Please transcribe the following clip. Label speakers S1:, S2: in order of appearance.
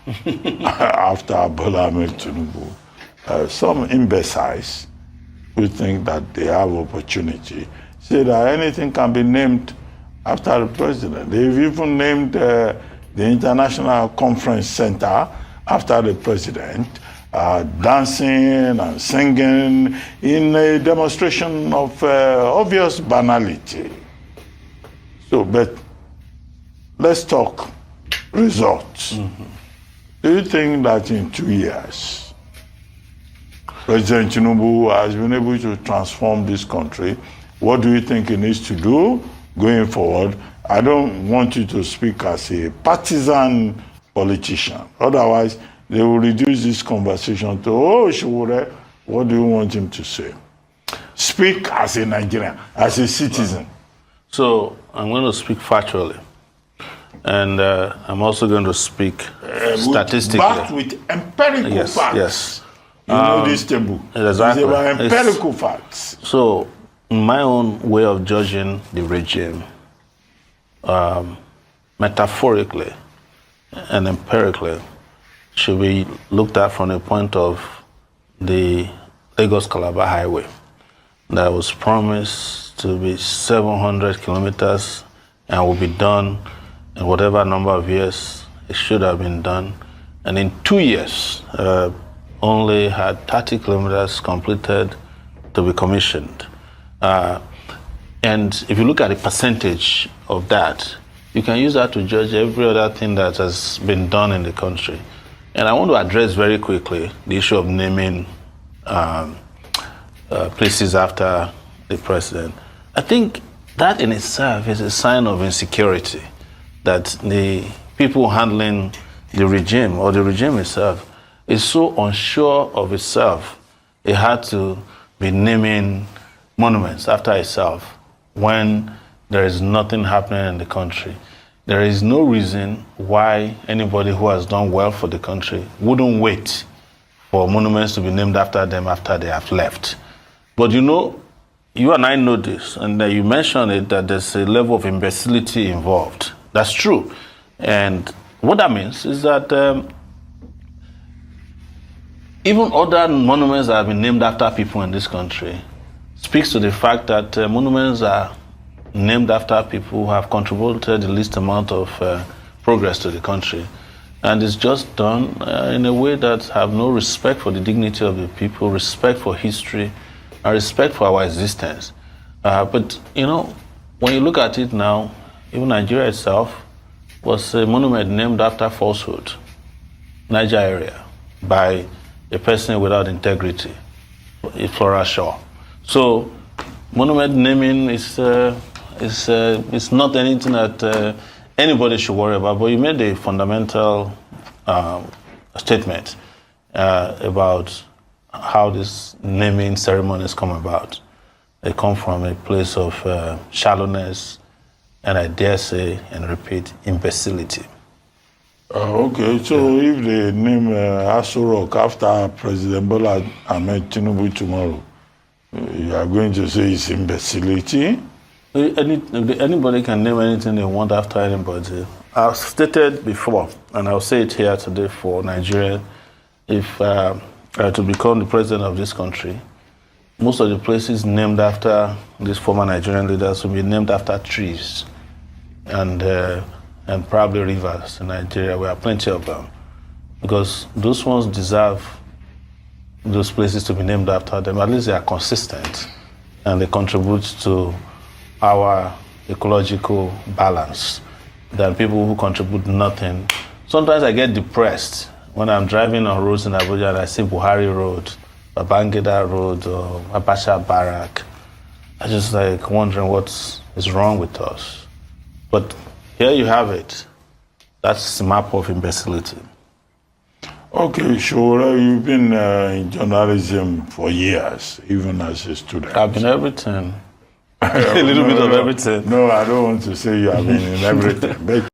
S1: after Bola Ahmed Tinubu. Some imbeciles who think that they have opportunity say that anything can be named after the president. They've even named the International Conference Center after the president, dancing and singing in a demonstration of obvious banality. So, but let's talk results. Do you think that in 2 years, President Tinubu has been able to transform this country? What do you think he needs to do going forward? I don't want you to speak as a partisan politician. Otherwise, they will reduce this conversation to, oh, Shure, what do you want him to say? Speak as a Nigerian, as a citizen.
S2: So I'm going to speak factually. And I'm also going to speak statistically.
S1: Backed with empirical facts.
S2: Yes.
S1: You know this table.
S2: Exactly.
S1: It's about empirical facts.
S2: So, in my own way of judging the regime, metaphorically and empirically, should be looked at from the point of the Lagos-Calabar Highway that was promised to be 700 kilometers and will be done in whatever number of years it should have been done. And in 2 years, only had 30 kilometers completed to be commissioned. And if you look at the percentage of that, you can use that to judge every other thing that has been done in the country. And I want to address very quickly the issue of naming places after the president. I think that in itself is a sign of insecurity, that the people handling the regime or the regime itself is so unsure of itself, it had to be naming monuments after itself when there is nothing happening in the country. There is no reason why anybody who has done well for the country wouldn't wait for monuments to be named after them after they have left. But you know, you and I know this, and you mentioned it, that there's a level of imbecility involved. That's true. And what that means is that even other monuments that have been named after people in this country speaks to the fact that monuments are named after people who have contributed the least amount of progress to the country. And it's just done in a way that have no respect for the dignity of the people, respect for history, and respect for our existence. But, you know, when you look at it now, even Nigeria itself was a monument named after falsehood, Niger area, by a person without integrity, Flora Shaw. So, monument naming is not anything that anybody should worry about. But you made a fundamental statement about how this naming ceremonies come about. They come from a place of shallowness, and I dare say and repeat, imbecility.
S1: Okay, so if they name Aso Rock after President Bola Ahmed Tinubu tomorrow, you are going to say it's imbecility?
S2: Anybody can name anything they want after anybody. I've stated before, and I'll say it here today for Nigeria, if to become the president of this country, most of the places named after these former Nigerian leaders will be named after trees and probably rivers in Nigeria. We have plenty of them, because those ones deserve those places to be named after them. At least they are consistent and they contribute to our ecological balance than people who contribute nothing. Sometimes I get depressed when I'm driving on roads in Abuja and I see Buhari Road, Babangida Road, or Abacha Barrack. I just like wondering what is wrong with us. But here you have it. That's the map of imbecility.
S1: Okay, sure. You've been in journalism for years, even as a student.
S2: I've been everything. A little bit of everything.
S1: No, I don't want to say you have been in everything. But